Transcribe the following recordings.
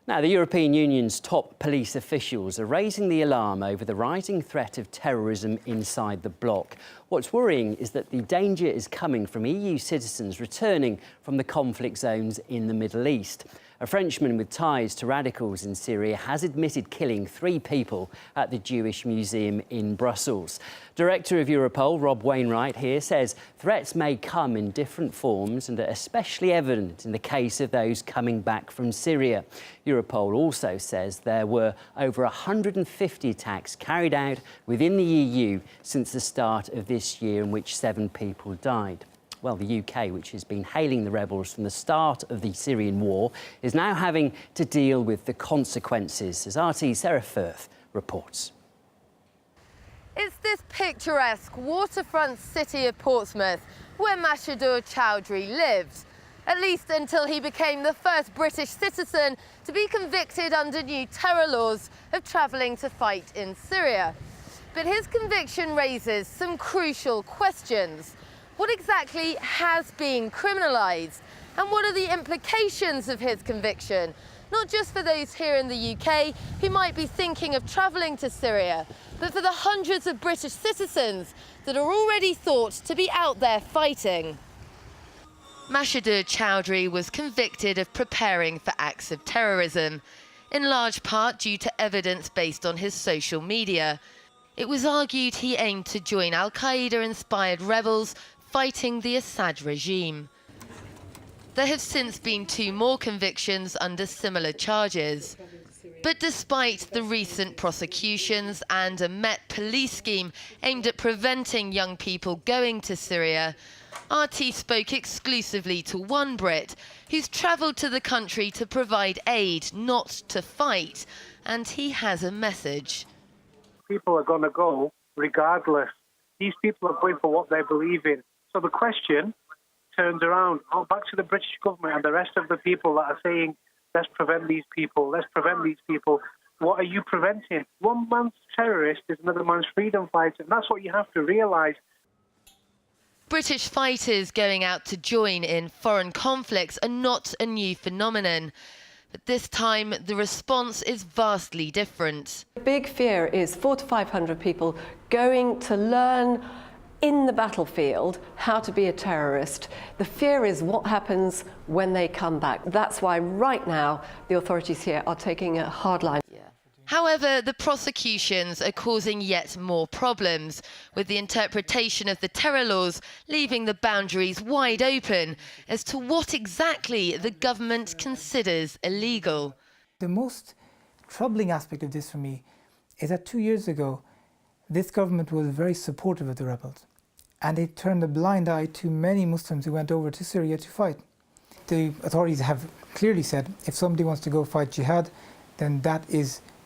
Now, the European Union's top police officials are raising the alarm over the rising threat of terrorism inside the bloc. What's worrying is that the danger is coming from EU citizens returning from the conflict zones in the Middle East. A Frenchman with ties to radicals in Syria has admitted killing 3 people at the Jewish Museum in Brussels. Director of Europol, Rob Wainwright, here says threats may come in different forms and are especially evident in the case of those coming back from Syria. Europol also says there were over 150 attacks carried out within the EU since the start of this year, in which 7 people died. Well, the UK, which has been hailing the rebels from the start of the Syrian war, is now having to deal with the consequences, as RT's Sara Firth reports. It's this picturesque waterfront city of Portsmouth where Mashadour Chowdhury lived, at least until he became the first British citizen to be convicted under new terror laws of travelling to fight in Syria. But his conviction raises some crucial questions. What exactly has been criminalised? And what are the implications of his conviction? Not just for those here in the UK who might be thinking of travelling to Syria, but for the hundreds of British citizens that are already thought to be out there fighting. Mashadour Chowdhury was convicted of preparing for acts of terrorism, in large part due to evidence based on his social media. It was argued he aimed to join al-Qaeda-inspired rebels fighting the Assad regime. There have since been 2 more convictions under similar charges. But despite the recent prosecutions and a Met police scheme aimed at preventing young people going to Syria, RT spoke exclusively to one Brit who's travelled to the country to provide aid, not to fight, and he has a message. People are going to go regardless. These people are going for what they believe in. So the question turns around, back to the British government and the rest of the people that are saying, let's prevent these people, let's prevent these people. What are you preventing? One man's terrorist is another man's freedom fighter, and that's what you have to realise. British fighters going out to join in foreign conflicts are not a new phenomenon. But this time, the response is vastly different. The big fear is 400 to 500 people going to learn in the battlefield how to be a terrorist. The fear is what happens when they come back. That's why right now the authorities here are taking a hard line. However, the prosecutions are causing yet more problems, with the interpretation of the terror laws leaving the boundaries wide open as to what exactly the government considers illegal. The most troubling aspect of this for me is that 2 years ago, this government was very supportive of the rebels, and they turned a blind eye to many Muslims who went over to Syria to fight. The authorities have clearly said if somebody wants to go fight jihad, then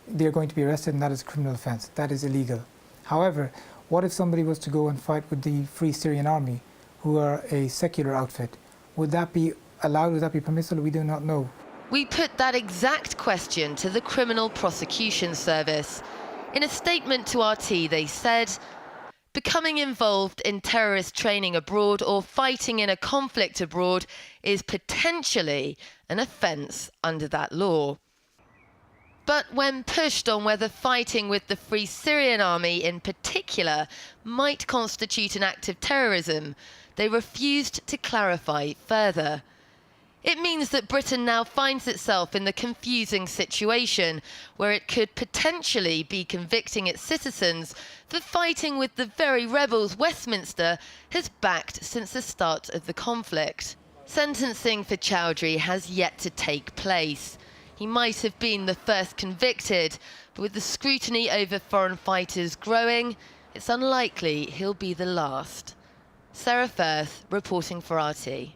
they're going to be arrested, and that is a criminal offence. That is illegal. However, what if somebody was to go and fight with the Free Syrian Army, who are a secular outfit? Would that be allowed? Would that be permissible? We do not know. We put that exact question to the Criminal Prosecution Service. In a statement to RT, they said, becoming involved in terrorist training abroad or fighting in a conflict abroad is potentially an offence under that law. But when pushed on whether fighting with the Free Syrian Army in particular might constitute an act of terrorism, they refused to clarify further. It means that Britain now finds itself in the confusing situation where it could potentially be convicting its citizens for fighting with the very rebels Westminster has backed since the start of the conflict. Sentencing for Chowdhury has yet to take place. He might have been the first convicted, but with the scrutiny over foreign fighters growing, it's unlikely he'll be the last. Sara Firth, reporting for RT.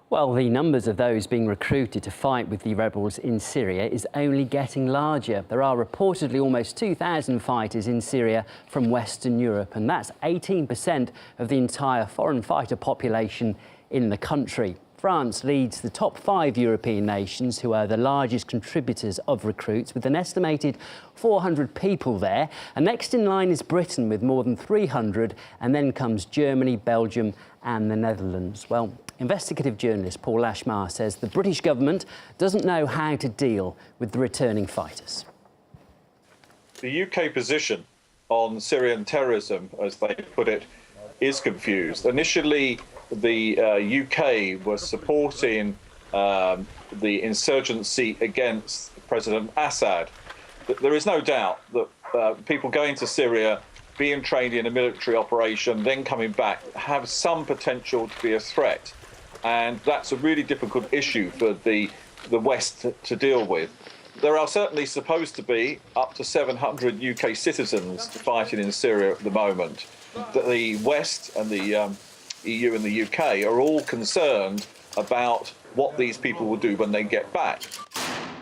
Well, the numbers of those being recruited to fight with the rebels in Syria is only getting larger. There are reportedly almost 2,000 fighters in Syria from Western Europe, and that's 18% of the entire foreign fighter population in the country. France leads the top 5 European nations, who are the largest contributors of recruits, with an estimated 400 people there. And next in line is Britain with more than 300, and then comes Germany, Belgium and the Netherlands. Well, Investigative journalist Paul Ashmar says the British government doesn't know how to deal with the returning fighters. The UK position on Syrian terrorism, as they put it, is confused. Initially, the UK was supporting the insurgency against President Assad. There is no doubt that people going to Syria, being trained in a military operation, then coming back, have some potential to be a threat. And that's a really difficult issue for the West to deal with. There are certainly supposed to be up to 700 UK citizens fighting in Syria at the moment. The West and the EU and the UK are all concerned about what these people will do when they get back.